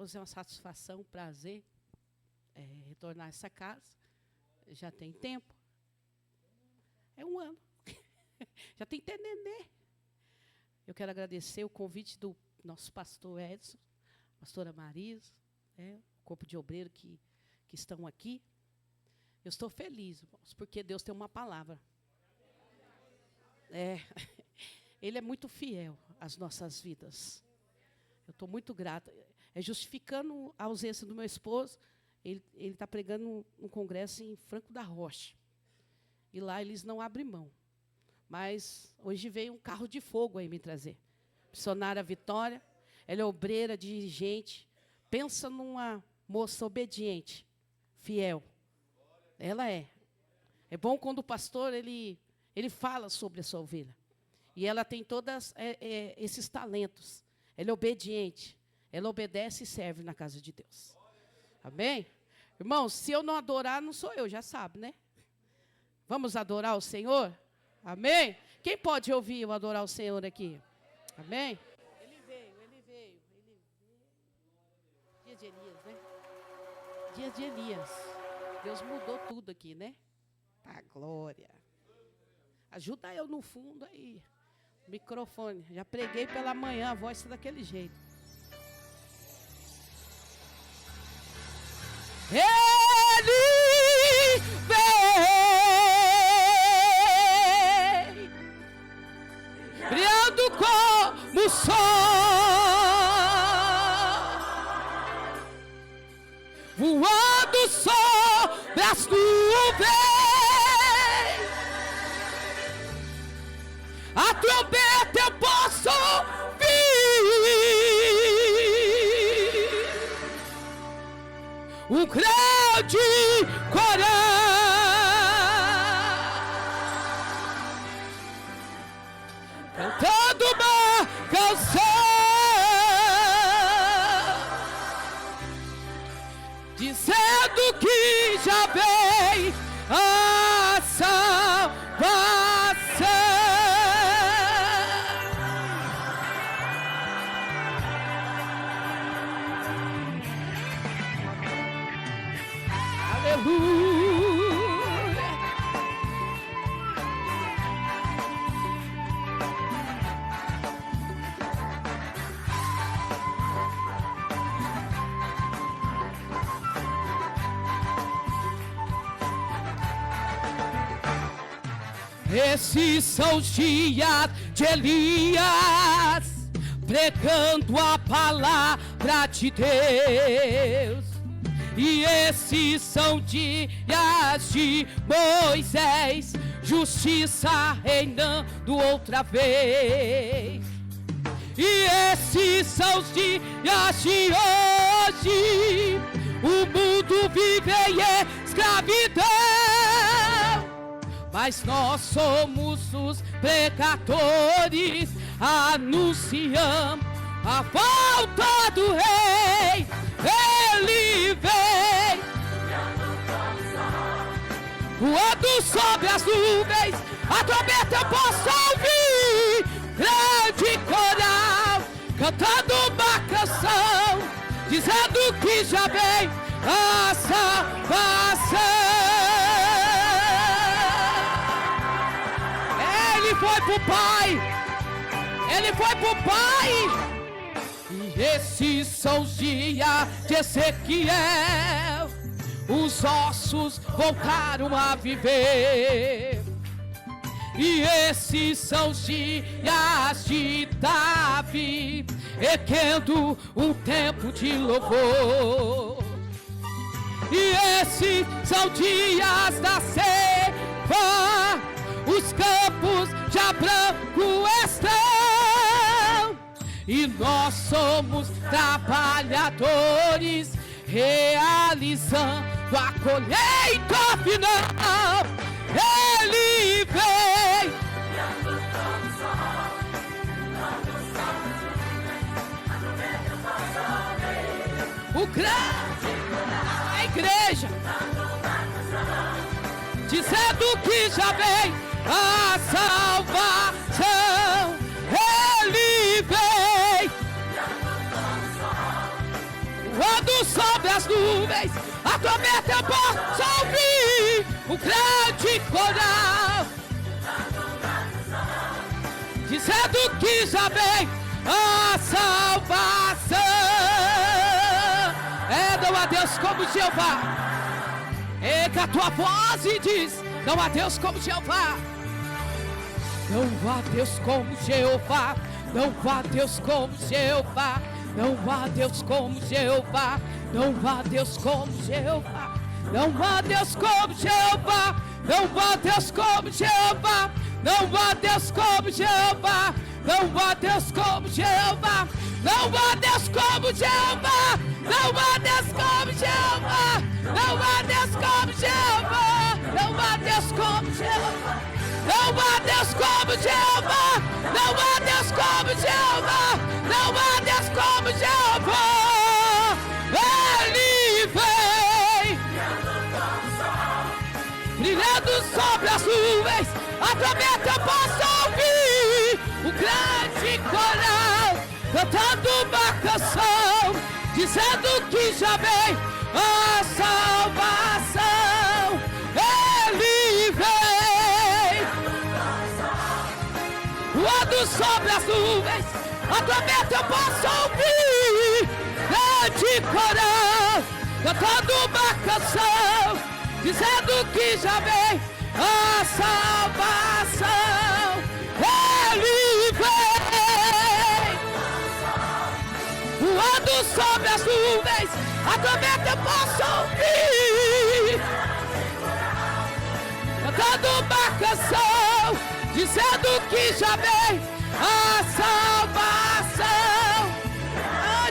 Hoje é uma satisfação, um prazer retornar a essa casa. Já tem tempo. É um ano. Já tem até nenê. Eu quero agradecer o convite do nosso pastor Edson, pastora Marisa, o corpo de obreiro que estão aqui. Eu estou feliz, irmãos, porque Deus tem uma palavra. Ele é muito fiel às nossas vidas. Eu estou muito grata. Justificando a ausência do meu esposo, ele está pregando um congresso em Franco da Rocha. E lá eles não abrem mão. Mas hoje veio um carro de fogo aí me trazer. Missionária Vitória, ela é obreira, dirigente. Pensa numa moça obediente, fiel. Ela é. É bom quando o pastor ele fala sobre a sua ovelha. E ela tem todos esses talentos. Ela é obediente. Ela obedece e serve na casa de Deus. Amém? Irmãos, se eu não adorar, não sou eu, já sabe, né? Vamos adorar o Senhor? Amém? Quem pode ouvir eu adorar o Senhor aqui? Amém? Ele veio. Dia de Elias, né? Dia de Elias. Deus mudou tudo aqui, né? A glória. Ajuda eu no fundo aí. Microfone. Já preguei pela manhã, a voz está daquele jeito. Ele vem, brilhando como o sol, voando sobre as nuvens. A trombeta eu posso ouvir, um grande coral, cantando uma canção, dizendo que já vem a salvação. Esses são os dias de Elias, pregando a palavra de Deus. E esses são dias de Moisés, justiça reinando outra vez. E esses são os dias de hoje, o mundo vive em escravidão, mas nós somos os pregadores, anunciamos a volta do Rei. Ele vem, voando sobre as nuvens, a trombeta eu posso ouvir, grande coral, cantando uma canção, dizendo que já vem a salvação. Ele foi pro Pai, ele foi pro Pai. E esses são os dias de Ezequiel, os ossos voltaram a viver. E esses são os dias de Davi, erguendo um tempo de louvor. E esses são dias da ceifa, os campos já brancos estão, e nós somos trabalhadores, realizando a colheita final. Ele vem, o grande, a igreja, dizendo que já vem a salvação. Ele vem, Quando sobre as nuvens a trombeta eu posso ouvir o grande coral dizendo que já vem a salvação. Não há Deus como Jeová. Erga a tua voz e diz: não há Deus como Jeová. Não há Deus como Jeová. Não há Deus como Jeová. Não há Deus como Jeová. Não há Deus como Jeová. Não há Deus como Jeová. Não há Deus como Jeová. Não há Deus como Jeová. Não há Deus como Jeová. Não há Deus como Jeová. Não há Deus como Jeová. Não há Deus como Jeová. Não há Deus como Jeová. Não há Deus como Jeová. Não há Deus como Jeová. Não há Deus como Jeová. Ele vem brilhando sobre as nuvens. A trombeta eu posso ouvir o grande coral cantando uma canção dizendo que já vem a salvação. Ele vem voando sobre as nuvens. A trombeta eu posso ouvir grande coral cantando uma canção dizendo que já vem a salvação. Ele vem voando sobre as nuvens. A trombeta eu posso ouvir cantando uma canção dizendo que já vem a salvação.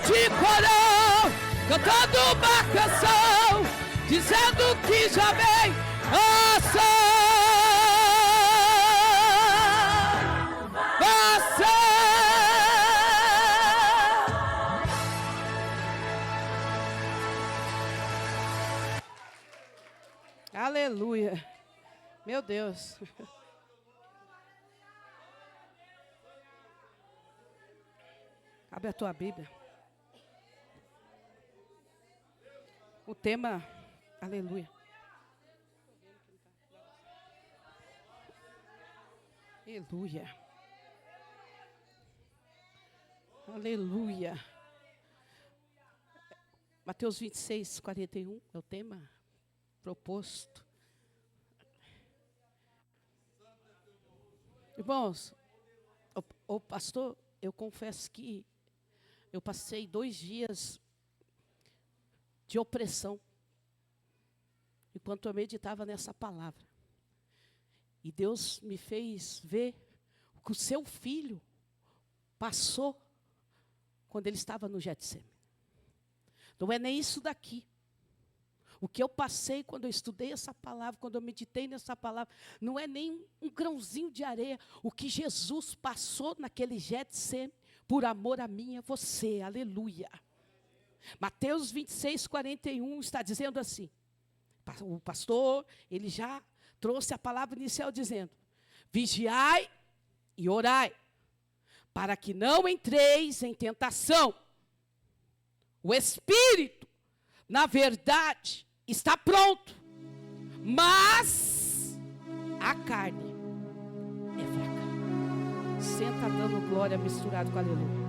De coral cantando uma canção dizendo que já vem a salvação. Aleluia. Meu Deus. Abre a tua Bíblia. O tema, aleluia. Aleluia. Aleluia. Mateus 26, 41 é o tema proposto. Irmãos, o pastor, eu confesso que eu passei 2 dias de opressão enquanto eu meditava nessa palavra. E Deus me fez ver o que o seu filho passou quando ele estava no Getsemane. Não é nem isso daqui. O que eu passei quando eu estudei essa palavra, quando eu meditei nessa palavra, não é nem um grãozinho de areia. O que Jesus passou naquele Getsemane por amor a mim e a você. Aleluia. Mateus 26, 41 está dizendo assim. O pastor, ele já trouxe a palavra inicial dizendo: vigiai e orai, para que não entreis em tentação. O espírito, na verdade, está pronto, mas a carne é fraca. Senta dando glória misturado com aleluia.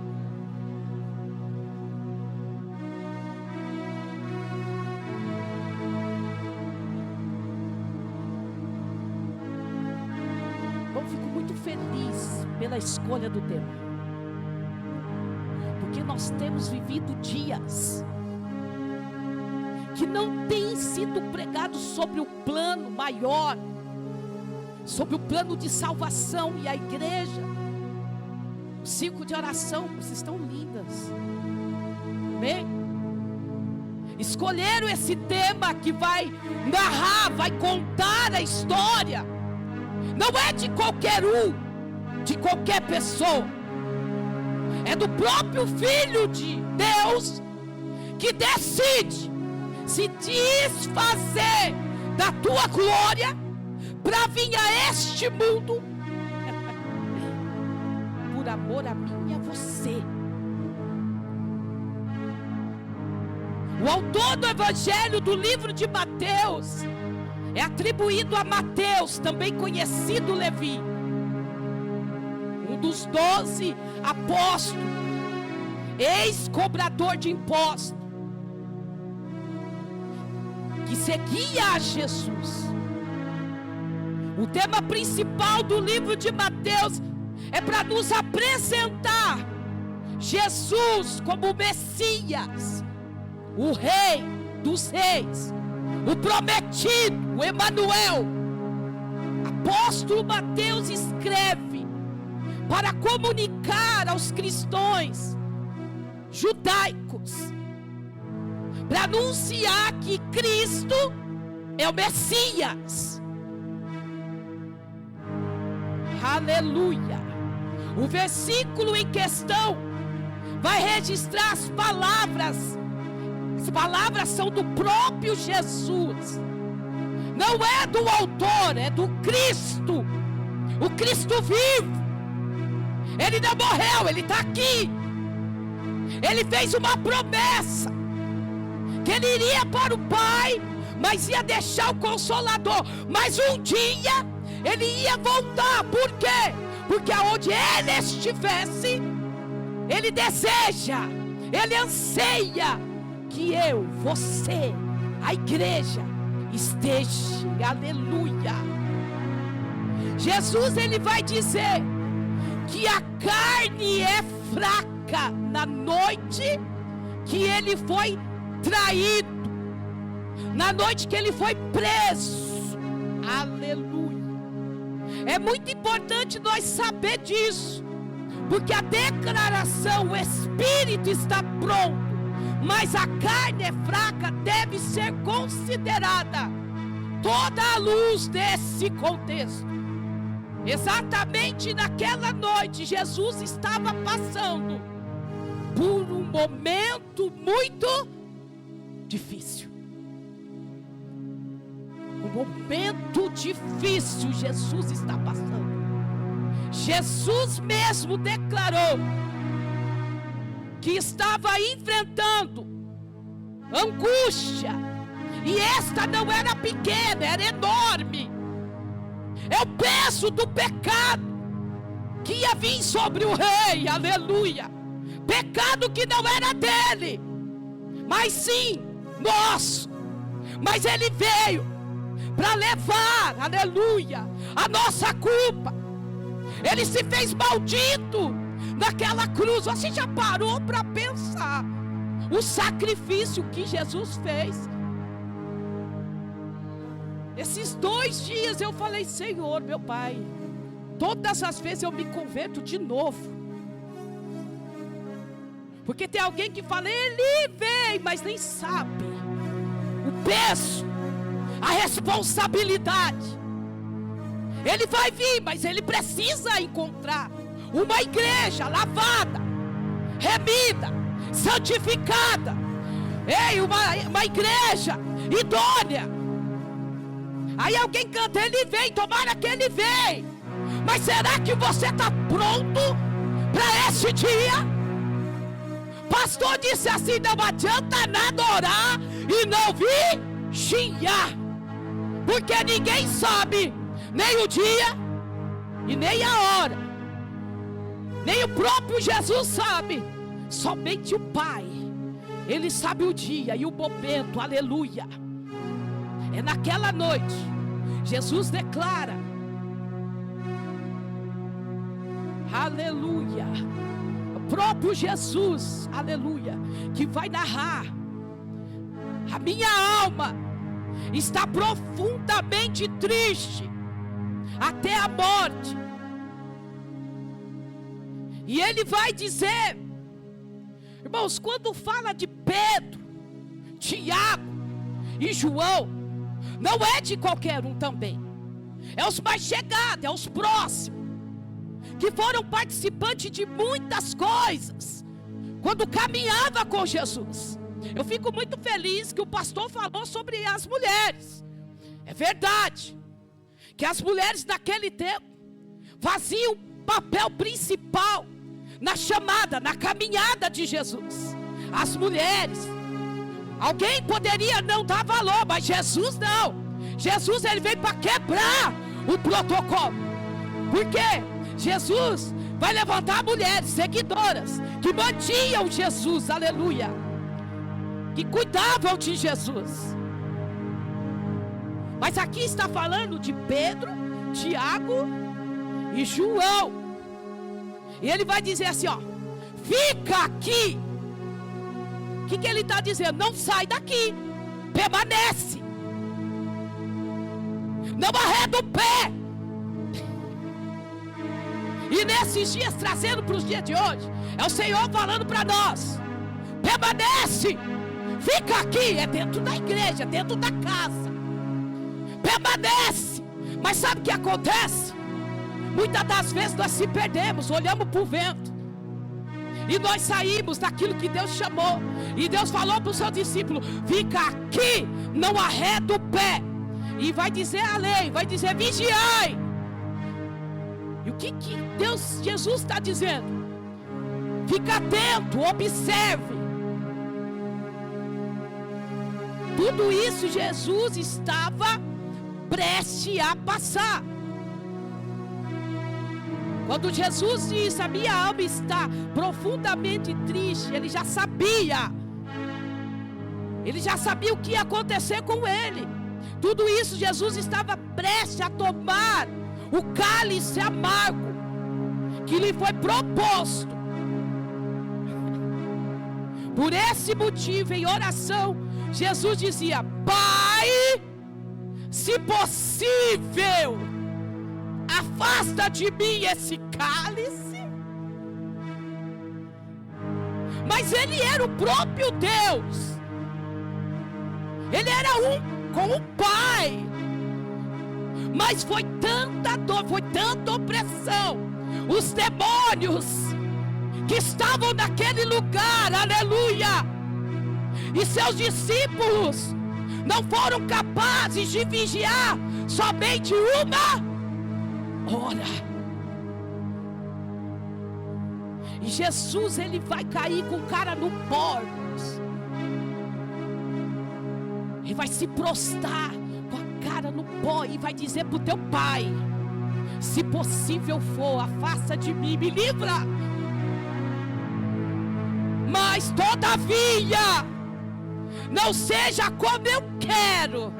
Eu fico muito feliz pela escolha do tema, porque nós temos vivido dias que não tem sido pregado sobre o plano maior, sobre o plano de salvação. E a igreja, os 5 de oração, vocês estão lindas, amém? Escolheram esse tema que vai narrar, vai contar a história. Não é de qualquer de qualquer pessoa, é do próprio Filho de Deus, que decide se desfazer da tua glória para vir a este mundo por amor a mim e a você. O autor do evangelho do livro de Mateus é atribuído a Mateus, também conhecido Levi, um dos 12 apóstolos, ex-cobrador de impostos, que seguia a Jesus. O tema principal do livro de Mateus é para nos apresentar Jesus como o Messias, o Rei dos Reis, o prometido, o Emanuel. Apóstolo Mateus escreve para comunicar aos cristãos judaicos, para anunciar que Cristo é o Messias. Aleluia. O versículo em questão vai registrar as palavras. As palavras são do próprio Jesus. Não é do autor, é do Cristo. O Cristo vivo. Ele não morreu, ele está aqui. Ele fez uma promessa, que ele iria para o Pai, mas ia deixar o Consolador. Mas um dia ele ia voltar. Por quê? Porque aonde ele estivesse, ele deseja, ele anseia que eu, você, a igreja esteja. Aleluia. Jesus, ele vai dizer que a carne é fraca na noite que ele foi traído, na noite que ele foi preso. Aleluia. É muito importante nós saber disso, porque a declaração, o espírito está pronto, mas a carne é fraca, deve ser considerada toda a luz desse contexto. Exatamente naquela noite, Jesus estava passando por um momento muito difícil. Um momento difícil Jesus está passando. Jesus mesmo declarou que estava enfrentando angústia, e esta não era pequena, era enorme. É o peso do pecado que ia vir sobre o rei. Aleluia. Pecado que não era dele, mas sim nosso. Mas ele veio para levar, aleluia, a nossa culpa. Ele se fez maldito naquela cruz. Você já parou para pensar o sacrifício que Jesus fez? Esses 2 dias eu falei: Senhor, meu Pai, todas as vezes eu me converto de novo. Porque tem alguém que fala: ele vem, mas nem sabe o peso, a responsabilidade. Ele vai vir, mas ele precisa encontrar uma igreja lavada, remida, santificada. Ei, uma igreja idônea. Aí alguém canta: ele vem, tomara que ele vem. Mas será que você está pronto para esse dia? Pastor disse assim: não adianta nada orar e não vigiar, porque ninguém sabe nem o dia e nem a hora. Nem o próprio Jesus sabe, somente o Pai. Ele sabe o dia e o momento. Aleluia. É naquela noite, Jesus declara, aleluia, o próprio Jesus, aleluia, que vai narrar: a minha alma está profundamente triste até a morte. E ele vai dizer, irmãos, quando fala de Pedro, Tiago e João, não é de qualquer um também. É os mais chegados, é os próximos, que foram participantes de muitas coisas quando caminhava com Jesus. Eu fico muito feliz que o pastor falou sobre as mulheres. É verdade que as mulheres naquele tempo faziam o papel principal na chamada, na caminhada de Jesus. As mulheres, Alguém poderia não dar valor, mas Jesus não. Jesus, ele veio para quebrar o protocolo. Por quê? Jesus vai levantar mulheres seguidoras que mantinham Jesus, aleluia, que cuidavam de Jesus. Mas aqui está falando de Pedro, Tiago e João. E ele vai dizer assim, ó: fica aqui. O que ele está dizendo? Não sai daqui, permanece, não arreda o pé. E nesses dias, trazendo para os dias de hoje, é o Senhor falando para nós: permanece, fica aqui. É dentro da igreja, dentro da casa, permanece. Mas sabe o que acontece? Muitas das vezes nós se perdemos, olhamos para o vento, e nós saímos daquilo que Deus chamou. E Deus falou para o seu discípulo: fica aqui, não arreda o pé. E vai dizer a lei, vai dizer: vigiai. E o que Jesus está dizendo? Fica atento, observe. Tudo isso Jesus estava prestes a passar. Quando Jesus disse: a minha alma está profundamente triste, ele já sabia. Ele já sabia o que ia acontecer com ele. Tudo isso Jesus estava prestes a tomar o cálice amargo que lhe foi proposto. Por esse motivo, em oração, Jesus dizia: Pai, se possível, afasta de mim esse cálice. Mas ele era o próprio Deus. Ele era um com o Pai. Mas foi tanta dor, foi tanta opressão. Os demônios que estavam naquele lugar, aleluia, e seus discípulos não foram capazes de vigiar somente uma hora. E Jesus, ele vai cair com o cara no pó. Ele vai se prostrar com a cara no pó e vai dizer para o teu pai: se possível for, afasta de mim, me livra. Mas todavia, não seja como eu quero,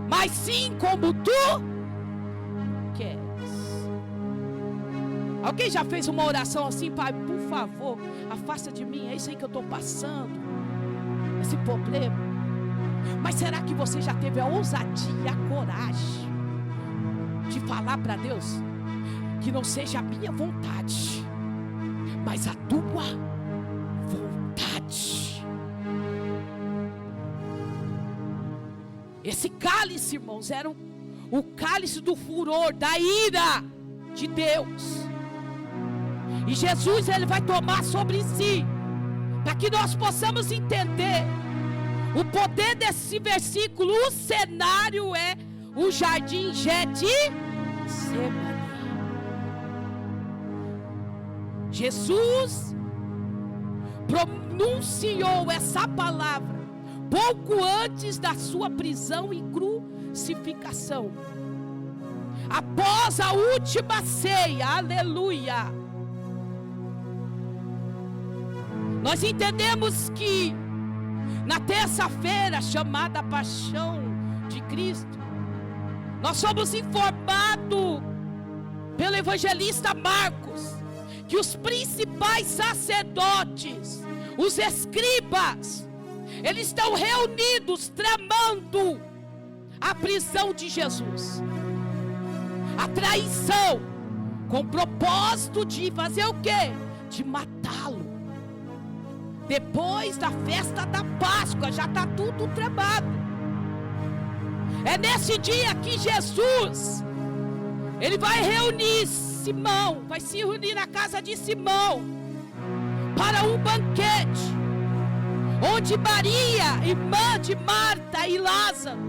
mas sim como tu queres. Alguém já fez uma oração assim: Pai, por favor, afasta de mim, é isso aí que eu estou passando, esse problema. Mas será que você já teve a ousadia e a coragem de falar para Deus que não seja a minha vontade, mas a tua vontade? Esse cálice, irmãos, era o cálice do furor, da ira de Deus. E Jesus, ele vai tomar sobre si, para que nós possamos entender o poder desse versículo. O cenário é o jardim Getsemane. Jesus pronunciou essa palavra pouco antes da sua prisão e crucificação, após a última ceia, aleluia. Nós entendemos que na terça-feira, chamada Paixão de Cristo, nós somos informados pelo evangelista Marcos que os principais sacerdotes, os escribas, eles estão reunidos tramando a prisão de Jesus, a traição, com o propósito de fazer o quê? De matá-lo. Depois da festa da Páscoa, já está tudo tramado. É nesse dia que Jesus, ele vai reunir Simão, vai se reunir na casa de Simão, para um banquete, onde Maria, irmã de Marta e Lázaro,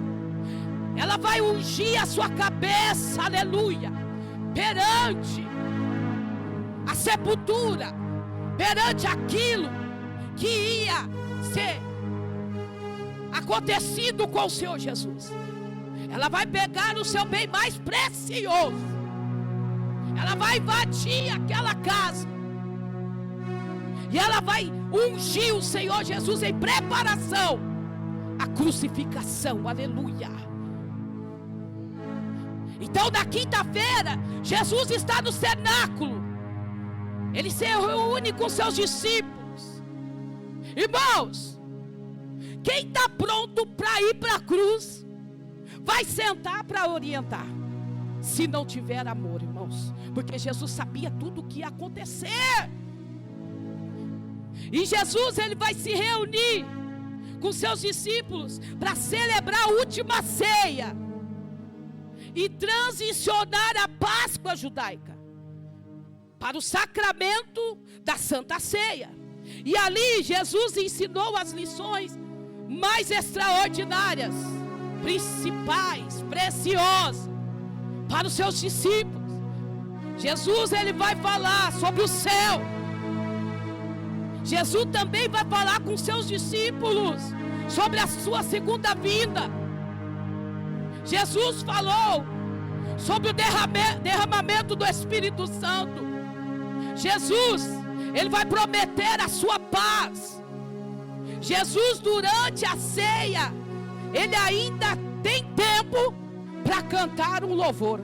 ela vai ungir a sua cabeça, aleluia, perante a sepultura, perante aquilo que ia ser acontecido com o Senhor Jesus. Ela vai pegar o seu bem mais precioso. Ela vai invadir aquela casa. E ela vai ungir o Senhor Jesus em preparação à crucificação. Aleluia. Então na quinta-feira, Jesus está no cenáculo. Ele se reúne com seus discípulos. Irmãos, quem está pronto para ir para a cruz, vai sentar para orientar. Se não tiver amor, irmãos. Porque Jesus sabia tudo o que ia acontecer. E Jesus, ele vai se reunir com seus discípulos para celebrar a última ceia e transicionar a Páscoa judaica para o sacramento da Santa Ceia. E ali Jesus ensinou as lições mais extraordinárias, principais, preciosas para os seus discípulos. Jesus, ele vai falar sobre o céu. Jesus também vai falar com seus discípulos sobre a sua segunda vinda. Jesus falou sobre o derramamento do Espírito Santo. Jesus, ele vai prometer a sua paz. Jesus, durante a ceia, ele ainda tem tempo para cantar um louvor.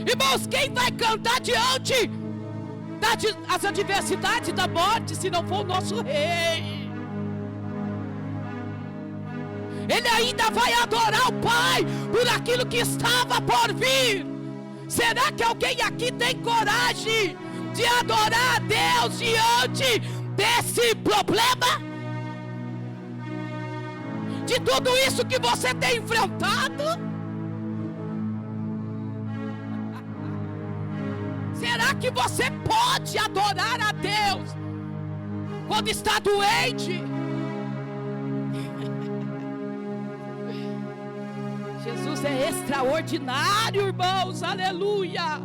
Irmãos, quem vai cantar diante das adversidades da morte, se não for o nosso Rei? Ele ainda vai adorar o Pai por aquilo que estava por vir. Será que alguém aqui tem coragem de adorar a Deus diante desse problema? De tudo isso que você tem enfrentado? Será que você pode adorar a Deus quando está doente? Jesus é extraordinário, irmãos, aleluia.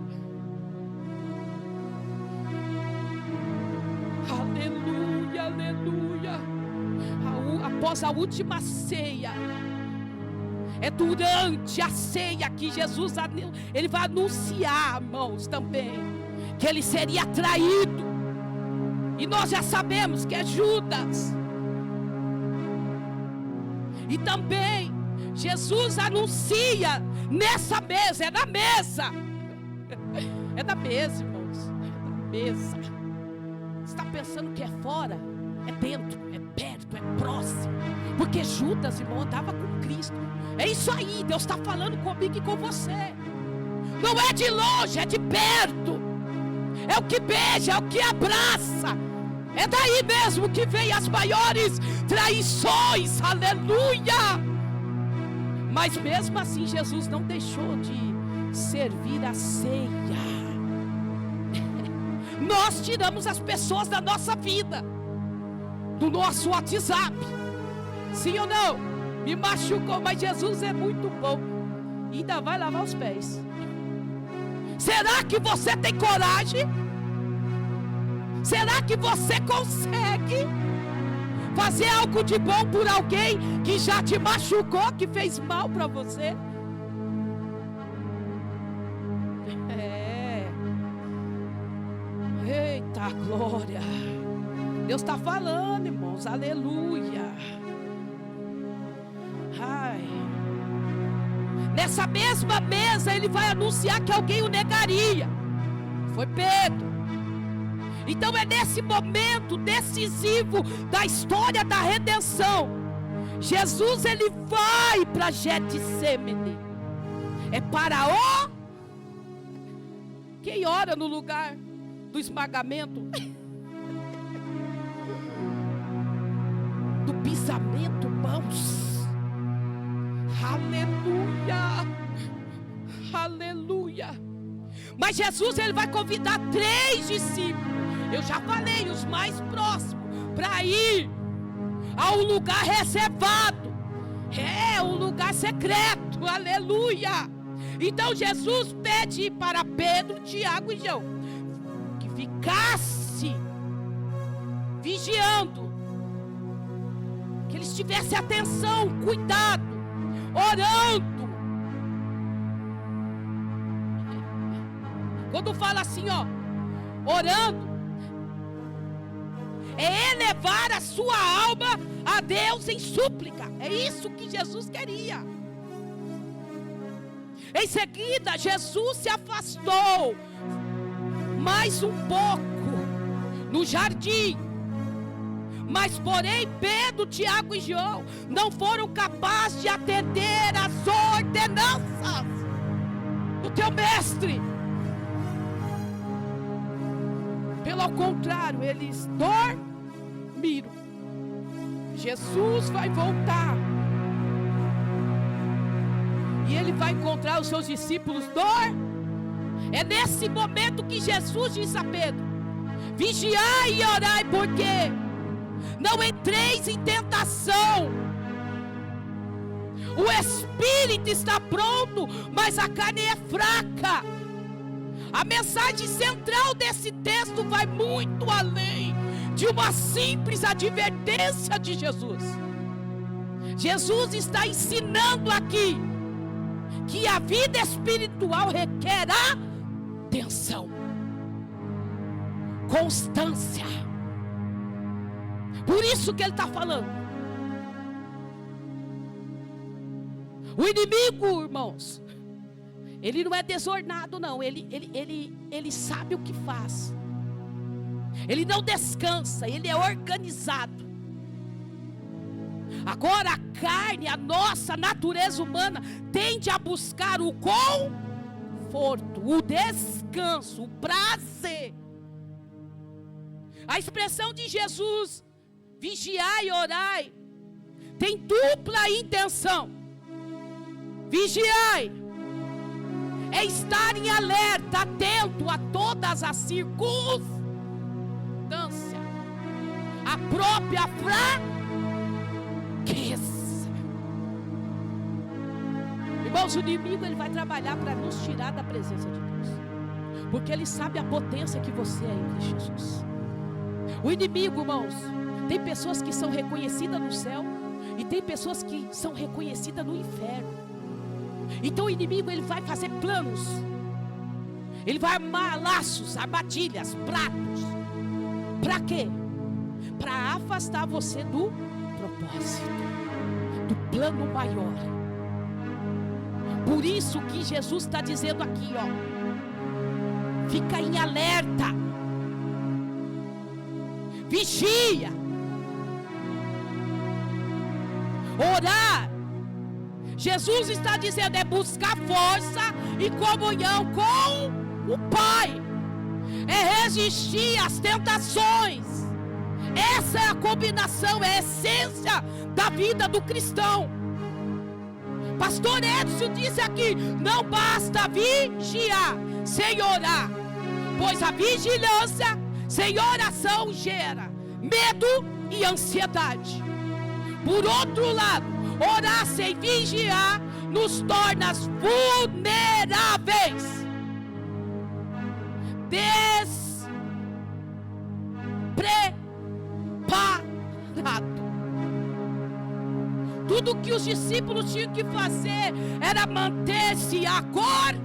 Aleluia, aleluia. Após a última ceia, é durante a ceia que Jesus, ele vai anunciar, irmãos, também, que ele seria traído. E nós já sabemos que é Judas. E também Jesus anuncia nessa mesa, é na mesa. É na mesa, irmãos, é na mesa. Você está pensando que é fora? É dentro, é perto, é próximo. Porque Judas, irmão, andava com Cristo. É isso aí, Deus está falando comigo e com você. Não é de longe, é de perto. É o que beija, é o que abraça. É daí mesmo que vem as maiores traições, aleluia. Mas mesmo assim Jesus não deixou de servir a ceia. Nós tiramos as pessoas da nossa vida, do nosso WhatsApp. Sim ou não? Me machucou, mas Jesus é muito bom. E ainda vai lavar os pés. Será que você tem coragem? Será que você consegue fazer algo de bom por alguém que já te machucou, que fez mal para você? Eita glória! Deus está falando, irmãos, aleluia. Ai. Nessa mesma mesa ele vai anunciar que alguém o negaria. Foi Pedro. Então é nesse momento decisivo da história da redenção, Jesus ele vai para Getsêmani. É para o... Quem ora no lugar do esmagamento? Do pisamento, irmãos. Aleluia. Aleluia. Mas Jesus ele vai convidar 3 discípulos. Eu já falei, os mais próximos, para ir a um lugar reservado. É um lugar secreto. Aleluia. Então Jesus pede para Pedro, Tiago e João que ficasse vigiando, que eles Jesus tivesse atenção, cuidado, orando. Quando fala assim, ó, orando, é elevar a sua alma a Deus em súplica. É isso que Jesus queria. Em seguida, Jesus se afastou mais um pouco no jardim. Mas porém Pedro, Tiago e João não foram capazes de atender às ordenanças do teu mestre. Pelo contrário, eles dormiram. Jesus vai voltar. E ele vai encontrar os seus discípulos É nesse momento que Jesus diz a Pedro: vigiai e orai, porque não entreis em tentação. O espírito está pronto, mas a carne é fraca. A mensagem central desse texto vai muito além de uma simples advertência de Jesus. Jesus está ensinando aqui que a vida espiritual requer atenção, constância. Por isso que ele está falando. O inimigo, irmãos, ele não é desornado, não. Ele sabe o que faz. Ele não descansa, ele é organizado. Agora a carne, a nossa natureza humana, tende a buscar o conforto, o descanso, o prazer. A expressão de Jesus, vigiai e orai, tem dupla intenção. Vigiai é estar em alerta, atento a todas as circunstâncias. A própria fraqueza. Irmãos, o inimigo ele vai trabalhar para nos tirar da presença de Deus, porque ele sabe a potência que você é em Cristo Jesus. O inimigo, irmãos, tem pessoas que são reconhecidas no céu e tem pessoas que são reconhecidas no inferno. Então o inimigo ele vai fazer planos, ele vai armar laços, armadilhas, pratos. Para quê? Para afastar você do propósito, do plano maior. Por isso que Jesus está dizendo aqui, ó, fica em alerta, vigia, orar. Jesus está dizendo é buscar força e comunhão com o Pai, é resistir às tentações. Essa é a combinação, é a essência da vida do cristão. Pastor Edson disse aqui: não basta vigiar sem orar, pois a vigilância sem oração gera medo e ansiedade. Por outro lado, orar sem vigiar nos torna vulneráveis, despreparado. Tudo que os discípulos tinham que fazer era manter-se acordados.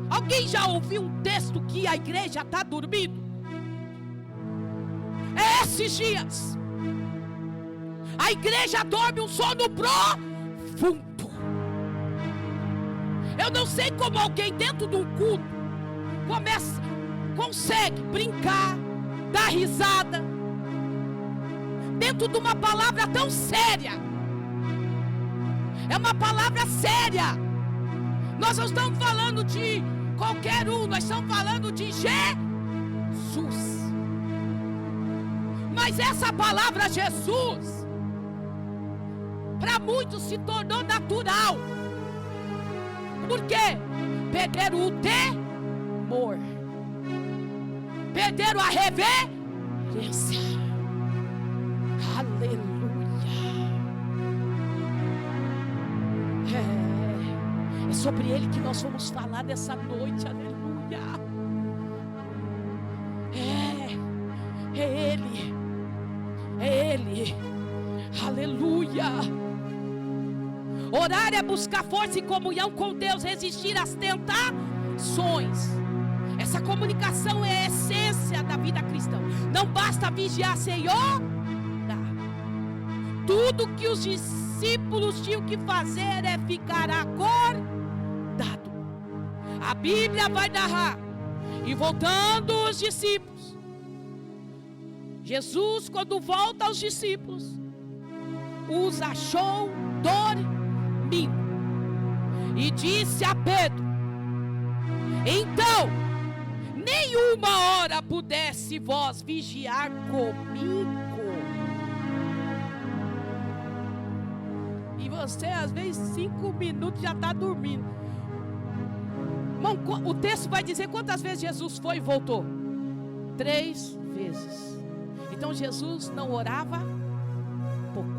Alguém já ouviu um texto que a igreja está dormindo? É esses dias. A igreja dorme um sono profundo. Eu não sei como alguém dentro de um culto consegue brincar, dar risada, dentro de uma palavra tão séria. É uma palavra séria. Nós não estamos falando de qualquer um, nós estamos falando de Jesus. Mas essa palavra Jesus, para muitos se tornou natural. Por quê? Perderam o temor, perderam a reverência. Aleluia. É sobre Ele que nós vamos falar nessa noite. Aleluia. É Ele. É Ele. Aleluia. Orar é buscar força e comunhão com Deus, resistir às tentações. Essa comunicação é a essência da vida cristã. Não basta vigiar sem orar. Tudo que os discípulos tinham que fazer é ficar acordado. A Bíblia vai narrar. E voltando os discípulos, Jesus, quando volta aos discípulos, os achou dormindo. E disse a Pedro: então, nenhuma hora pudesse vós vigiar comigo. E você, às vezes, 5 minutos já está dormindo. Irmão, o texto vai dizer quantas vezes Jesus foi e voltou? 3 vezes. Então Jesus não orava pouco.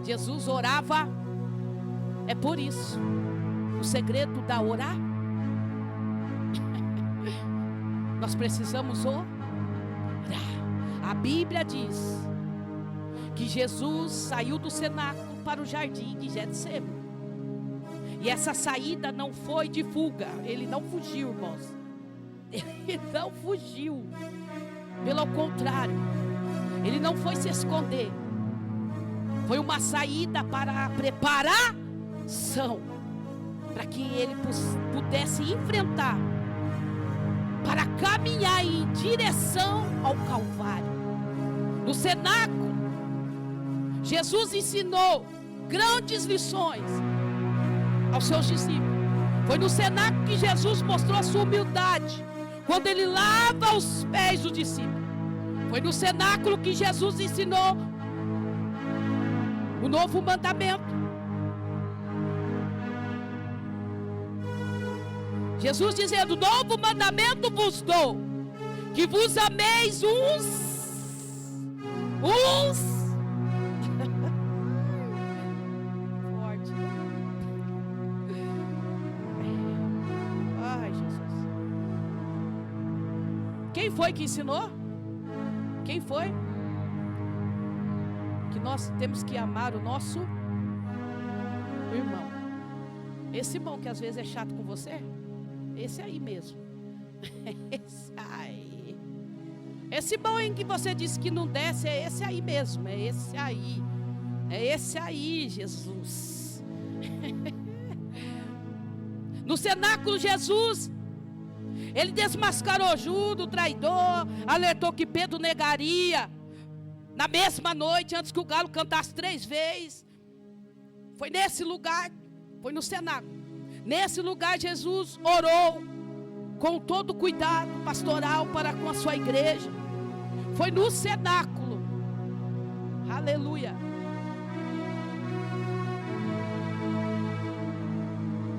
Jesus orava. É por isso o segredo da orar. Nós precisamos orar. A Bíblia diz que Jesus saiu do cenáculo para o jardim de Getsêmani. E essa saída não foi de fuga. Ele não fugiu, irmãos. Ele não fugiu. Pelo contrário, ele não foi se esconder. Foi uma saída para a preparação, para que ele pudesse enfrentar, para caminhar em direção ao Calvário. No cenáculo, Jesus ensinou grandes lições aos seus discípulos. Foi no cenáculo que Jesus mostrou a sua humildade, quando ele lava os pés dos discípulos. Foi no cenáculo que Jesus ensinou o novo mandamento. Jesus dizendo: novo mandamento vos dou, que vos ameis uns. Forte. Ai, Jesus. Quem foi que ensinou? Quem foi? Que nós temos que amar o nosso irmão. Esse irmão que às vezes é chato com você, esse aí mesmo. Esse aí. Esse irmão em que você disse que não desce, é esse aí mesmo. É esse aí. É esse aí, Jesus. No cenáculo, Jesus, ele desmascarou Judas, o traidor, alertou que Pedro negaria na mesma noite, antes que o galo cantasse 3 vezes. Foi nesse lugar, foi no cenáculo. Nesse lugar Jesus orou com todo cuidado pastoral para com a sua igreja. Foi no cenáculo. Aleluia.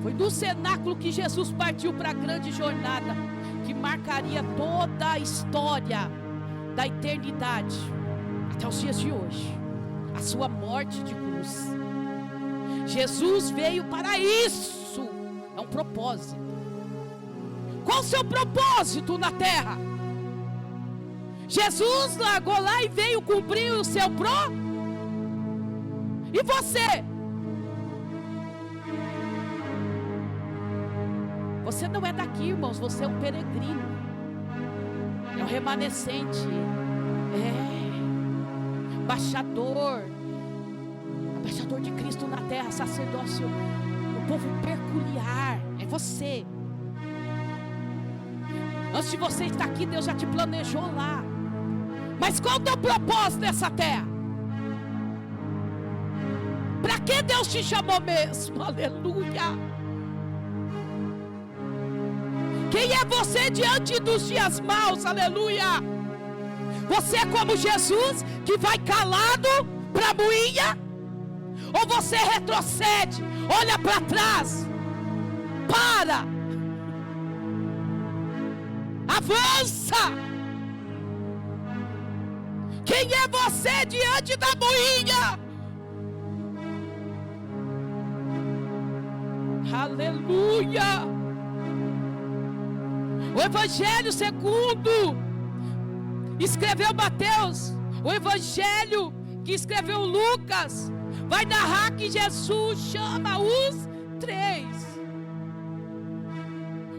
Foi no cenáculo que Jesus partiu para a grande jornada, que marcaria toda a história da eternidade até os dias de hoje. A sua morte de cruz. Jesus veio para isso. É um propósito. Qual o seu propósito na terra? Jesus largou lá e veio cumprir o seu E você? Você não é daqui, irmãos. Você é um peregrino. É um remanescente. Embaixador de Cristo na terra, sacerdócio, o povo peculiar, é você. Antes de você estar aqui, Deus já te planejou lá. Mas qual é o teu propósito nessa terra? Para que Deus te chamou mesmo? Aleluia. Quem é você diante dos dias maus? Aleluia. Você é como Jesus, que vai calado para a moinha? Ou você retrocede, olha para trás, para, avança? Quem é você diante da moinha? Aleluia. O Evangelho segundo escreveu Mateus, o Evangelho que escreveu Lucas, vai narrar que Jesus chama os 3.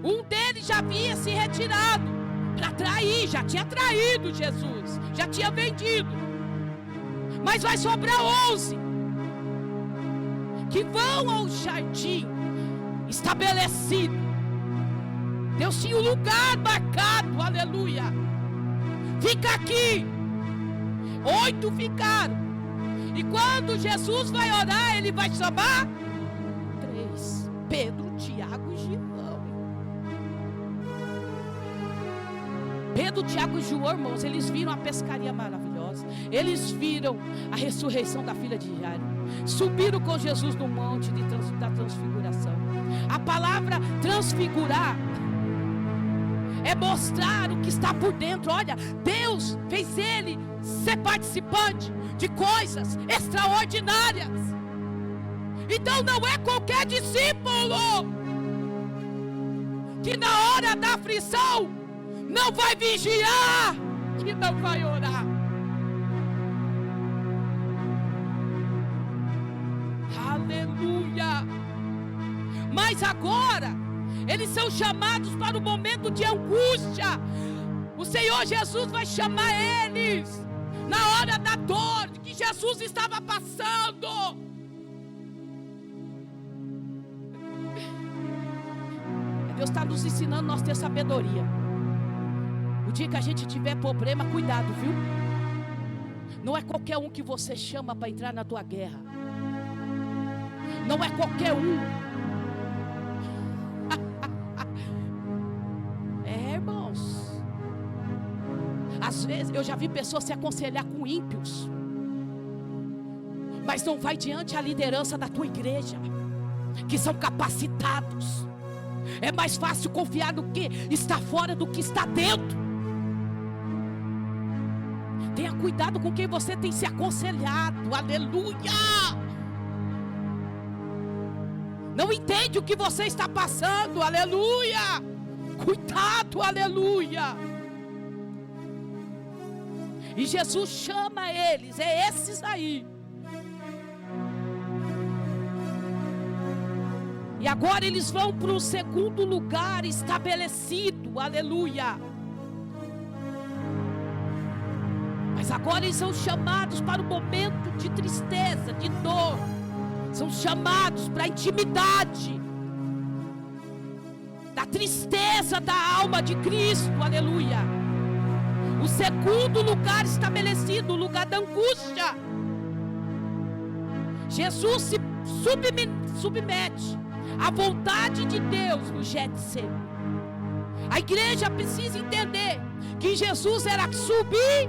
Um deles já havia se retirado para trair, já tinha traído Jesus, já tinha vendido. Mas vai sobrar 11 que vão ao jardim estabelecido. Deus tinha um lugar marcado, aleluia. Fica aqui. 8 ficaram. E quando Jesus vai orar, ele vai chamar 3: Pedro, Tiago e João. Pedro, Tiago e João, irmãos, eles viram a pescaria maravilhosa. Eles viram a ressurreição da filha de Jairo. Subiram com Jesus no monte da transfiguração. A palavra transfigurar é mostrar o que está por dentro. Olha, Deus fez ele ser participante de coisas extraordinárias. Então não é qualquer discípulo que na hora da aflição não vai vigiar, que não vai orar. Aleluia. Mas agora eles são chamados para o momento de angústia. O Senhor Jesus vai chamar eles na hora da dor que Jesus estava passando. Deus está nos ensinando nós ter sabedoria. O dia que a gente tiver problema, cuidado, viu? Não é qualquer um que você chama para entrar na tua guerra. Não é qualquer um. Irmãos, às vezes eu já vi pessoas se aconselhar com ímpios, mas não vai diante a liderança da tua igreja, que são capacitados. É mais fácil confiar no que está fora do que está dentro. Tenha cuidado com quem você tem se aconselhado. Aleluia. Não entende o que você está passando. Aleluia. Cuidado, aleluia. E Jesus chama eles, é esses aí. E agora eles vão para o segundo lugar estabelecido, aleluia. Mas agora eles são chamados para o momento de tristeza, de dor. São chamados para a intimidade da tristeza da alma de Cristo, aleluia. O segundo lugar estabelecido, o lugar da angústia. Jesus se submete à vontade de Deus no Getsemane. A igreja precisa entender que Jesus era submisso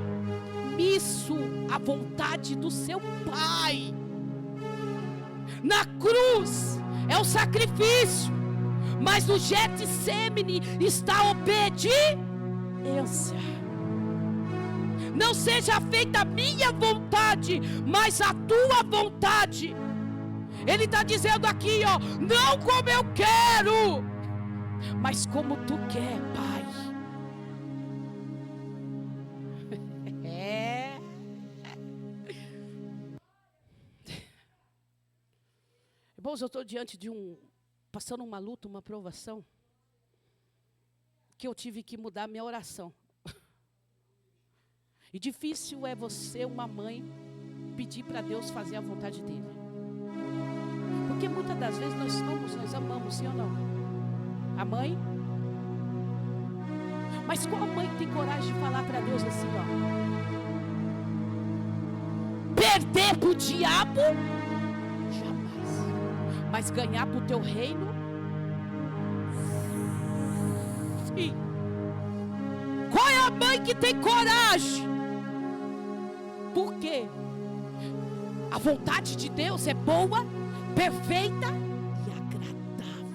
à vontade do seu Pai. Na cruz é o sacrifício, mas no Getsemane está a obediência. Não seja feita a minha vontade, mas a tua vontade. Ele está dizendo aqui, ó, não como eu quero, mas como tu quer, Pai. Irmãos, eu estou diante de passando uma luta, uma provação, que eu tive que mudar minha oração. E difícil é você, uma mãe, pedir para Deus fazer a vontade dele. Porque muitas das vezes nós amamos, sim ou não? A mãe. Mas qual mãe tem coragem de falar para Deus assim, ó? Perder para o diabo? Jamais. Mas ganhar para o teu reino? Sim. Qual é a mãe que tem coragem? Por quê? A vontade de Deus é boa, perfeita e agradável.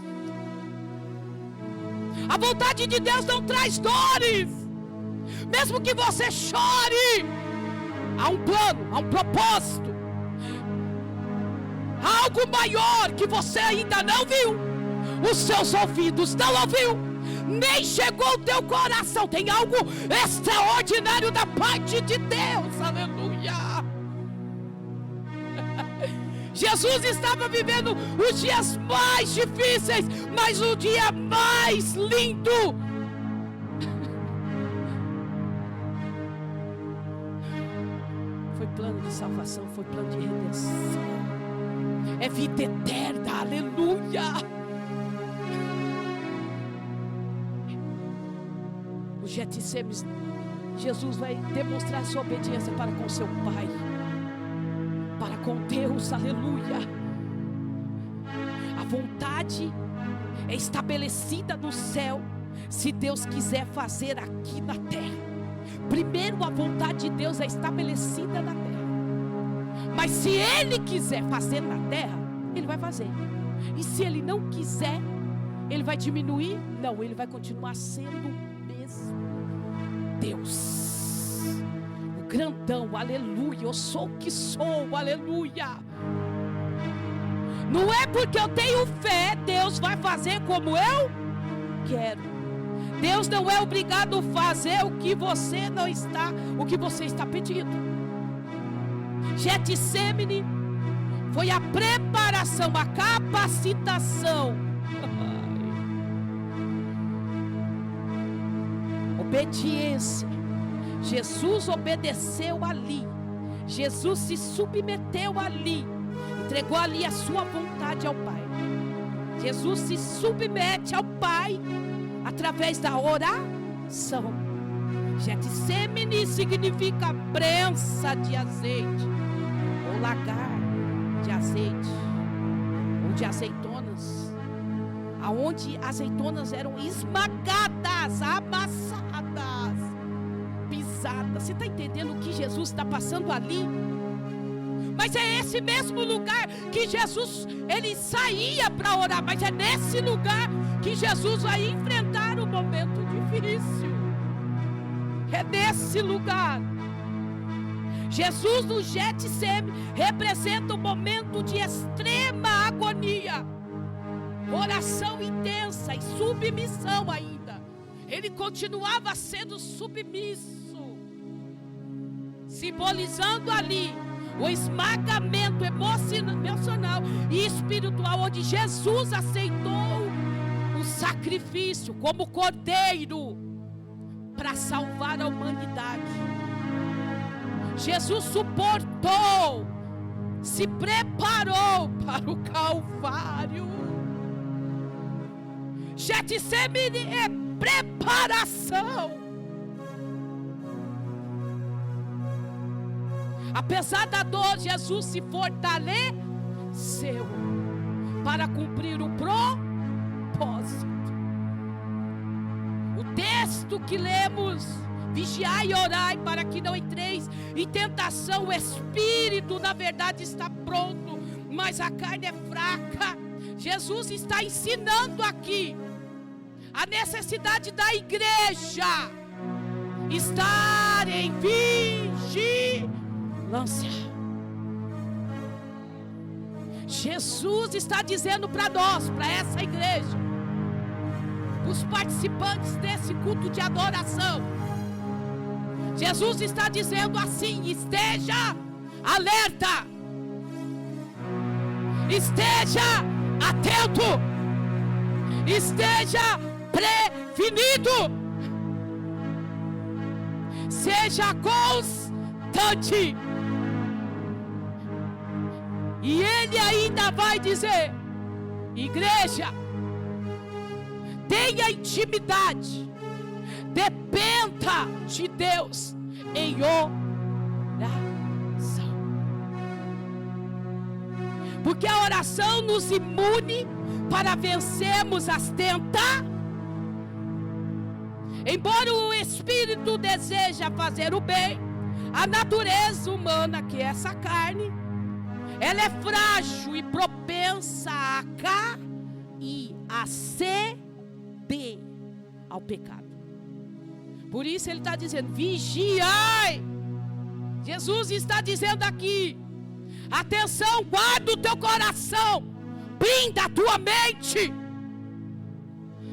A vontade de Deus não traz dores. Mesmo que você chore, há um plano, há um propósito, há algo maior que você ainda não viu. Os seus ouvidos não ouviu, nem chegou ao teu coração. Tem algo extraordinário da parte de Deus, aleluia. Jesus estava vivendo os dias mais difíceis, mas o dia mais lindo. Foi plano de salvação, foi plano de redenção. É vida eterna, aleluia. No Getsêmenes, Jesus vai demonstrar sua obediência para com seu Pai, para com Deus, aleluia. A vontade é estabelecida no céu, se Deus quiser fazer aqui na terra. Primeiro a vontade de Deus é estabelecida na terra, mas se Ele quiser fazer na terra, Ele vai fazer. E se Ele não quiser, Ele vai diminuir? Não, Ele vai continuar sendo o mesmo Deus, o grandão, aleluia. Eu sou o que sou, aleluia. Não é porque eu tenho fé, Deus vai fazer como eu quero. Deus não é obrigado a fazer o que você está pedindo. Getsêmenes foi a preparação, a capacitação. Obediência. Jesus obedeceu ali. Jesus se submeteu ali. Entregou ali a sua vontade ao Pai. Jesus se submete ao Pai através da oração. Getsêmenes significa prensa de azeite, ou lagar de azeite, ou de azeitonas, aonde azeitonas eram esmagadas, amassadas, pisadas. Você está entendendo o que Jesus está passando ali? Mas é esse mesmo lugar que Jesus, ele saía para orar, mas é nesse lugar que Jesus vai enfrentar um momento difícil. É nesse lugar. Jesus no Getsêmenes representa um momento de extrema agonia, oração intensa e submissão ainda. Ele continuava sendo submisso, simbolizando ali o esmagamento emocional e espiritual, onde Jesus aceitou o sacrifício como cordeiro para salvar a humanidade. Jesus suportou, se preparou para o Calvário. Getsêmenes é preparação. Apesar da dor, Jesus se fortaleceu para cumprir o propósito. O texto que lemos: vigiai e orai para que não entreis em tentação. O espírito, na verdade, está pronto, mas a carne é fraca. Jesus está ensinando aqui a necessidade da igreja estar em vigilância. Jesus está dizendo para nós, para essa igreja, os participantes desse culto de adoração, Jesus está dizendo assim: esteja alerta, esteja atento, esteja prevenido, seja constante. E ele ainda vai dizer: igreja, tenha intimidade, dependa de Deus em oração, porque a oração nos imune para vencermos as tentações. Embora o Espírito deseja fazer o bem, a natureza humana, que é essa carne, ela é frágil e propensa a cair, a ceder ao pecado. Por isso ele está dizendo: vigiai. Jesus está dizendo aqui: atenção, guarda o teu coração, blinda a tua mente.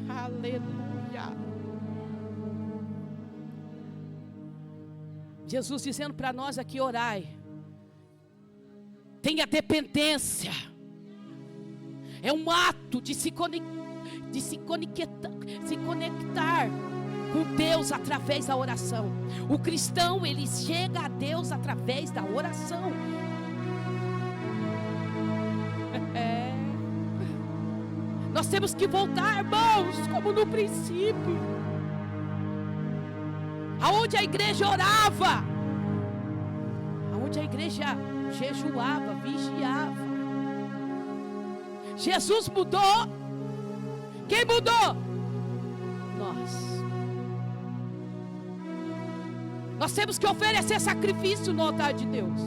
Aleluia. Jesus dizendo para nós aqui: orai. tenha dependência. É um ato de se conectar com Deus através da oração. O cristão, ele chega a Deus através da oração. Nós temos que voltar, irmãos, como no princípio, aonde a igreja orava, aonde a igreja jejuava, vigiava. Jesus mudou. Quem mudou? Nós temos que oferecer sacrifício no altar de Deus.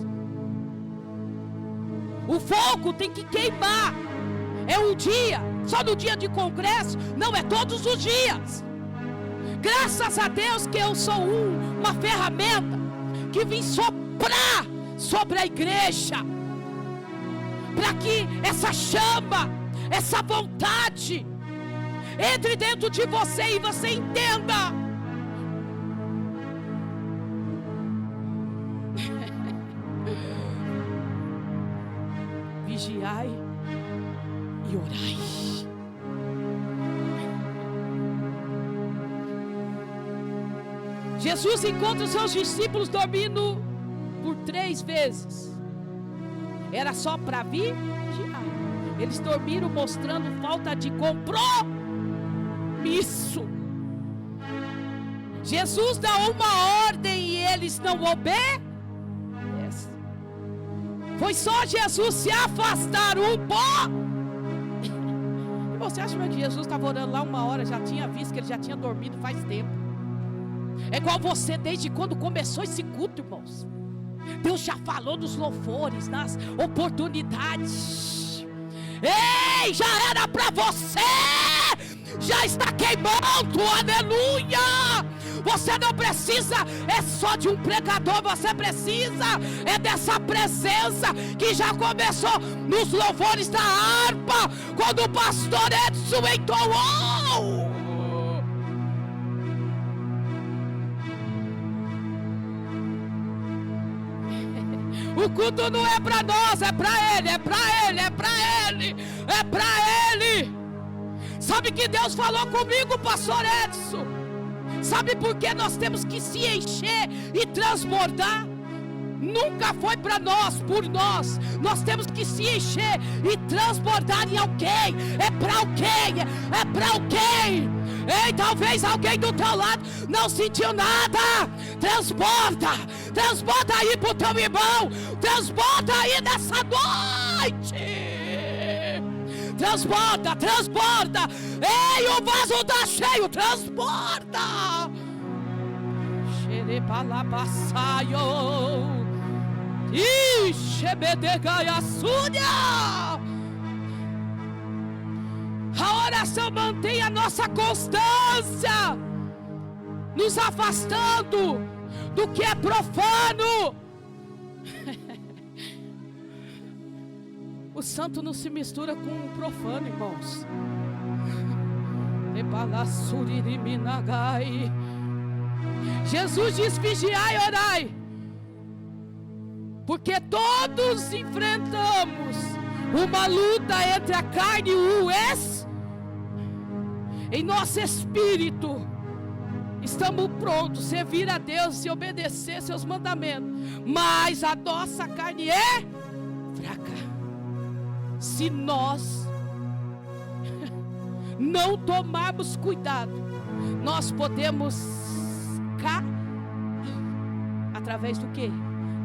O fogo tem que queimar. É um dia, só no dia de congresso? Não, é todos os dias. Graças a Deus que eu sou uma ferramenta que vim soprar sobre a igreja, para que essa chama, essa vontade entre dentro de você e você entenda. Vigiai e orai. Jesus encontra os seus discípulos dormindo por 3 vezes. Era só para vigiar. Eles dormiram mostrando falta de compromisso. Jesus dá uma ordem e eles não obedecem. Foi só Jesus se afastar um pouco. E você acha que Jesus estava orando lá 1 hora, já tinha visto que ele já tinha dormido faz tempo? É igual você, desde quando começou esse culto, irmãos. Deus já falou nos louvores, nas oportunidades. Ei, já era para você. Já está queimando, aleluia. Você não precisa só de um pregador, você precisa dessa presença que já começou nos louvores da harpa, quando o pastor Edson entoou. O culto não é para nós, é para Ele, é para Ele, é para Ele, é para Ele. Sabe que Deus falou comigo, pastor Edson? Sabe por que nós temos que se encher e transbordar? Nunca foi para nós, por nós. Nós temos que se encher e transbordar em alguém. É para alguém, é para alguém. Ei, talvez alguém do teu lado não sentiu nada. Transborda, transborda aí pro teu irmão. Transborda aí nessa noite. Transborda, transborda. Ei, o vaso está cheio, transborda. Xerepalabassaio. Ixebedegaiaçúnia. A oração mantém a nossa constância, nos afastando do que é profano. O santo não se mistura com o profano, irmãos. Jesus diz: vigiai e orai, porque todos enfrentamos uma luta entre a carne e o em nosso espírito. Estamos prontos a servir a Deus e obedecer seus mandamentos, mas a nossa carne é fraca. Se nós não tomarmos cuidado, nós podemos cair através do quê?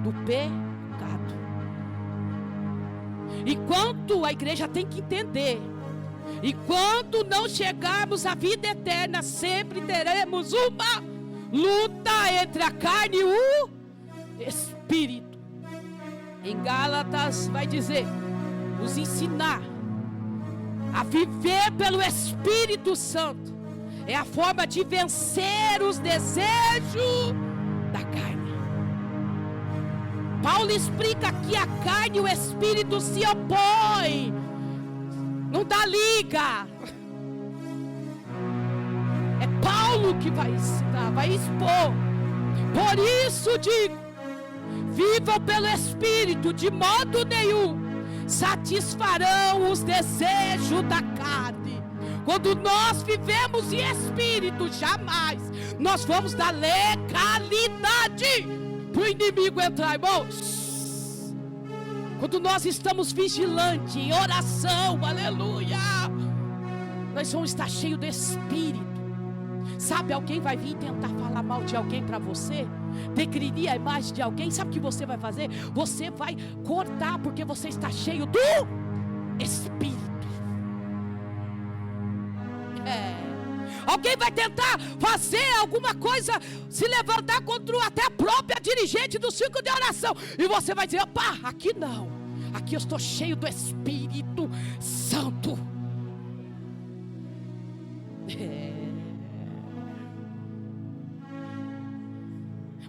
Do pecado. Enquanto a igreja tem que entender, enquanto não chegarmos à vida eterna, sempre teremos uma luta entre a carne e o espírito. Em Gálatas vai dizer: nos ensinar a viver pelo Espírito Santo é a forma de vencer os desejos da carne. Paulo explica que a carne e o Espírito se opõem, não dá liga. É Paulo que vai ensinar, vai expor. Por isso digo: vivam pelo Espírito, de modo nenhum satisfarão os desejos da carne. Quando nós vivemos em Espírito, jamais nós vamos dar legalidade para o inimigo entrar, irmãos. Quando nós estamos vigilantes, em oração, aleluia, nós vamos estar cheios do Espírito. Sabe, alguém vai vir tentar falar mal de alguém para você, degredir a imagem de alguém, sabe o que você vai fazer? Você vai cortar, porque você está cheio do Espírito. Alguém vai tentar fazer alguma coisa, se levantar contra até a própria dirigente do círculo de oração, e você vai dizer: opa, aqui não, aqui eu estou cheio do Espírito Santo.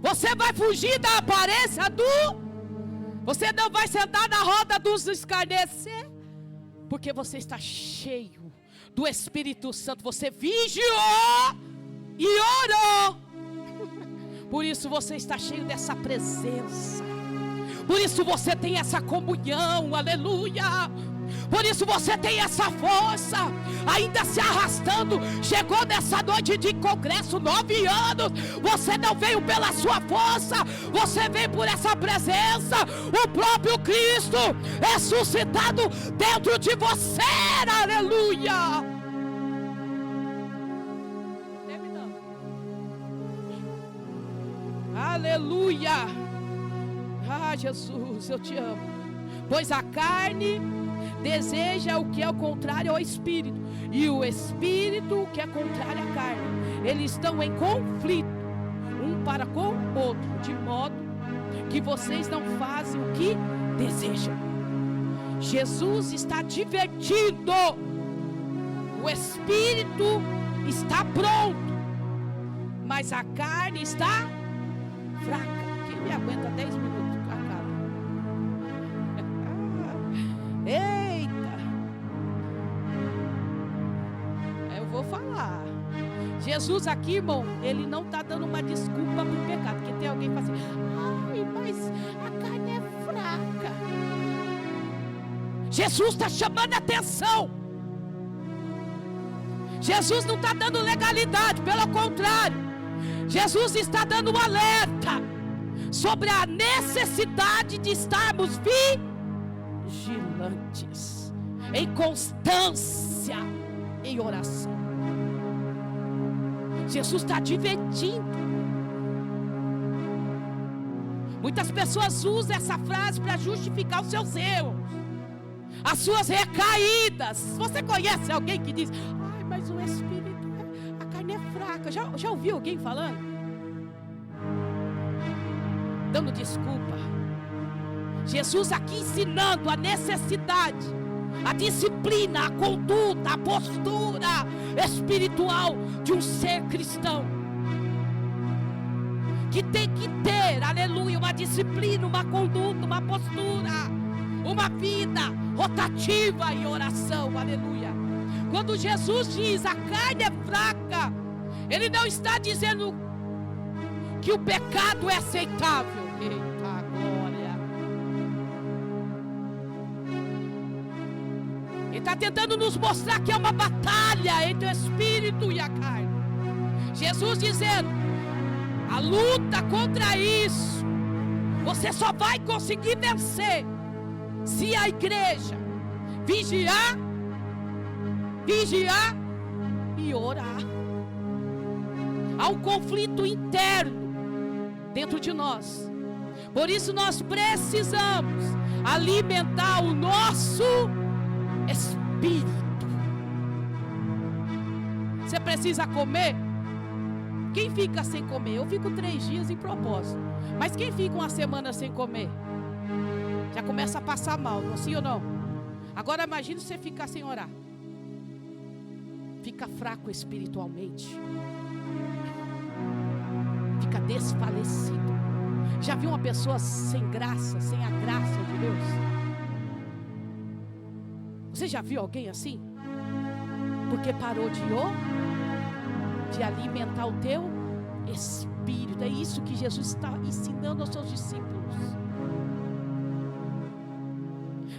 Você vai fugir da aparência você não vai sentar na roda dos escarnecer, porque você está cheio do Espírito Santo. Você vigiou e orou. Por isso você está cheio dessa presença. Por isso você tem essa comunhão, aleluia. Por isso você tem essa força, ainda se arrastando. Chegou nessa noite de congresso, 9 anos. Você não veio pela sua força, você veio por essa presença. O próprio Cristo é suscitado dentro de você, aleluia. Terminando. Aleluia. Ah, Jesus, eu te amo. Pois a carne deseja o que é o contrário ao Espírito, e o Espírito o que é contrário à carne. Eles estão em conflito um para com o outro, de modo que vocês não fazem o que desejam. Jesus está advertindo. O Espírito está pronto, mas a carne está fraca. Quem me aguenta 10 minutos? Eita, eu vou falar. Jesus aqui, irmão, ele não está dando uma desculpa para o pecado. Porque tem alguém que fala assim: ai, mas a carne é fraca. Jesus está chamando a atenção. Jesus não está dando legalidade, pelo contrário, Jesus está dando um alerta sobre a necessidade de estarmos vigilantes, em constância, em oração. Jesus está advertindo. Muitas pessoas usam essa frase para justificar os seus erros, as suas recaídas. Você conhece alguém que diz: ai, mas o espírito, a carne é fraca? Já ouviu alguém falando? Dando desculpa. Jesus aqui ensinando a necessidade, a disciplina, a conduta, a postura espiritual de um ser cristão, que tem que ter, aleluia, uma disciplina, uma conduta, uma postura, uma vida rotativa em oração, aleluia. Quando Jesus diz a carne é fraca, Ele não está dizendo que o pecado é aceitável. Eita glória! Ele está tentando nos mostrar que é uma batalha entre o espírito e a carne. Jesus dizendo: a luta contra isso você só vai conseguir vencer se a igreja vigiar e orar. Há um conflito interno dentro de nós. Por isso nós precisamos alimentar o nosso espírito. Você precisa comer? Quem fica sem comer? Eu fico 3 dias em propósito. Mas quem fica uma semana sem comer? Já começa a passar mal, não, sim ou não? Agora imagine você ficar sem orar. Fica fraco espiritualmente. Fica desfalecido. Já viu uma pessoa sem graça, sem a graça de Deus? Você já viu alguém assim? Porque parou de alimentar o teu espírito. É isso que Jesus está ensinando aos seus discípulos.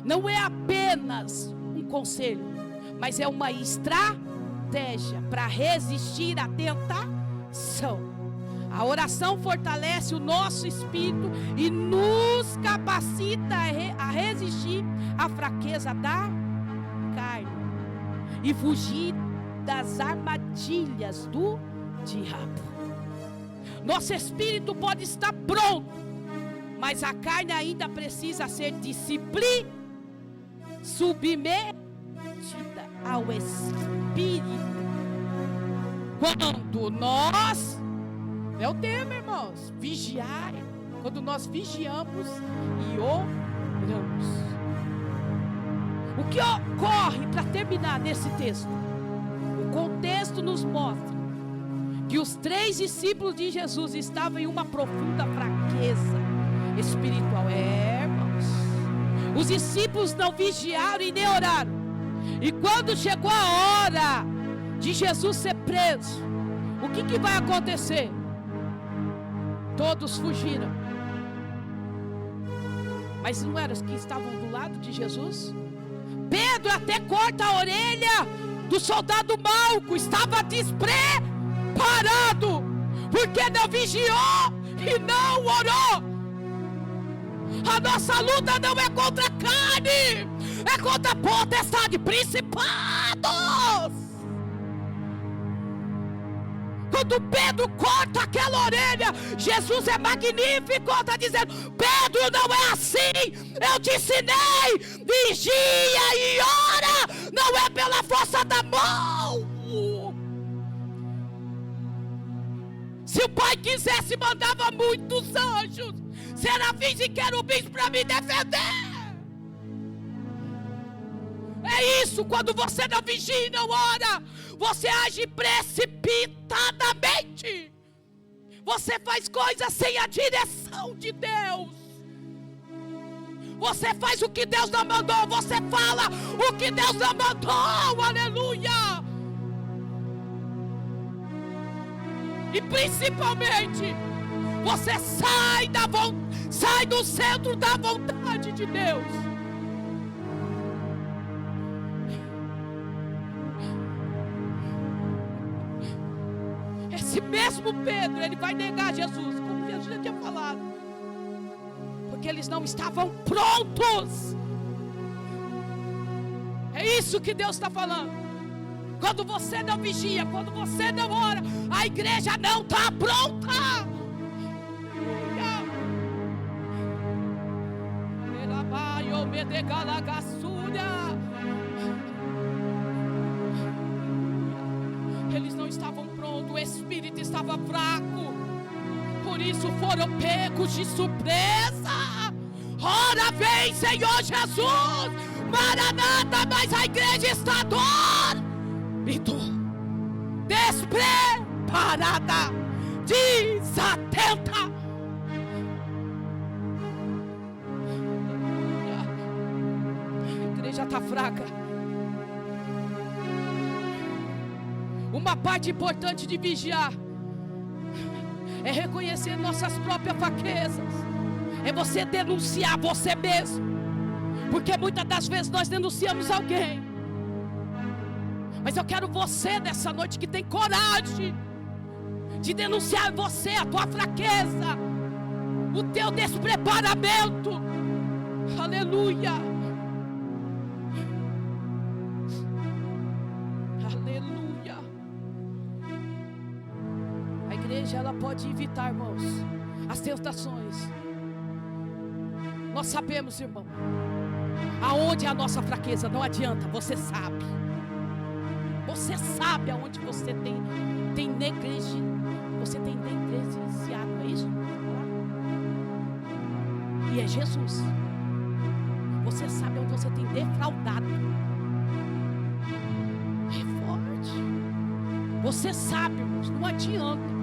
não é apenas um conselho, mas é uma estratégia para resistir à tentação. A oração fortalece o nosso espírito e nos capacita a resistir à fraqueza da carne e fugir das armadilhas do diabo. Nosso espírito pode estar pronto, mas a carne ainda precisa ser disciplinada, submetida ao Espírito. Quando nós, é o tema, irmãos, vigiar, quando nós vigiamos e oramos. O que ocorre, para terminar nesse texto, o contexto nos mostra que os 3 discípulos de Jesus estavam em uma profunda fraqueza espiritual. Irmãos, os discípulos não vigiaram e nem oraram. E quando chegou a hora de Jesus ser preso, o que vai acontecer? Todos fugiram. Mas não eram os que estavam do lado de Jesus? Pedro até corta a orelha do soldado Malco, estava despreparado, porque não vigiou e não orou. A nossa luta não é contra a carne, é contra a potestade, principados. Quando Pedro corta aquela orelha, Jesus é magnífico, está dizendo: Pedro, não é assim, eu te ensinei, vigia e ora, não é pela força da mão. Se o Pai quisesse, mandava muitos anjos, serafins e querubins para me defender. É isso, quando você não vigia e não ora, você age precipitadamente. Você faz coisas sem a direção de Deus. Você faz o que Deus não mandou. Você fala o que Deus não mandou. Aleluia. E principalmente, você sai do centro da vontade de Deus. Esse mesmo Pedro, ele vai negar Jesus, como Jesus já tinha falado, porque eles não estavam prontos. É isso que Deus está falando. Quando você não vigia, quando você não ora, a igreja não está pronta. Eles não estavam prontos, o espírito estava fraco, por isso foram pegos de surpresa. Ora vem, Senhor Jesus, Maranata, mas a igreja está dormindo, despreparada, desatenta. A igreja está fraca. Uma parte importante de vigiar é reconhecer nossas próprias fraquezas. É você denunciar você mesmo. Porque muitas das vezes nós denunciamos alguém. Mas eu quero você nessa noite que tem coragem de denunciar você, a tua fraqueza, o teu despreparamento. Aleluia. Aleluia. A igreja, ela pode evitar, irmãos, as tentações. Nós sabemos, irmão, aonde é a nossa fraqueza. Não adianta, você sabe. Você sabe aonde você tem negligenciado, é isso? E é Jesus. Você sabe onde você tem defraudado. É forte. Você sabe, irmãos, não adianta.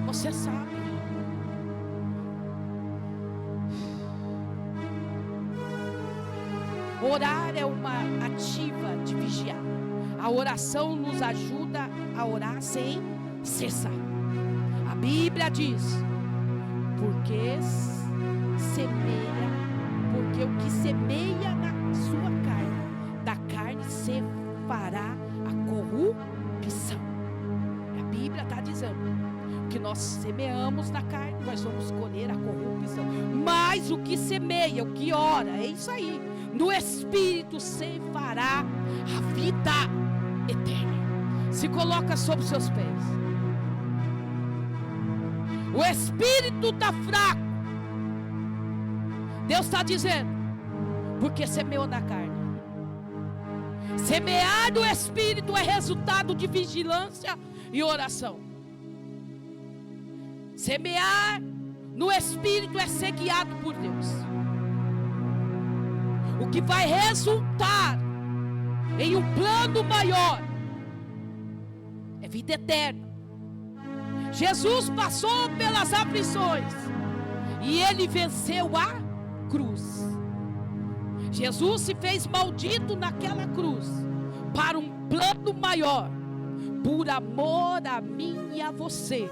Você sabe. Orar é uma ativa de vigiar. A oração nos ajuda a orar sem cessar. A Bíblia diz: porque semeia, porque Porque o que semeia na sua carne, da carne se fará a corrupção. A Bíblia está dizendo que nós semeamos na carne, nós vamos colher a corrupção. Mas o que semeia, o que ora, é isso aí. No Espírito se fará a vida eterna. Se coloca sobre os seus pés. O Espírito está fraco. Deus está dizendo, porque semeou na carne. Semear no Espírito é resultado de vigilância e oração. Semear no Espírito é ser guiado por Deus. O que vai resultar em um plano maior é vida eterna. Jesus passou pelas aflições e ele venceu a cruz. Jesus se fez maldito naquela cruz para um plano maior, por amor a mim e a você.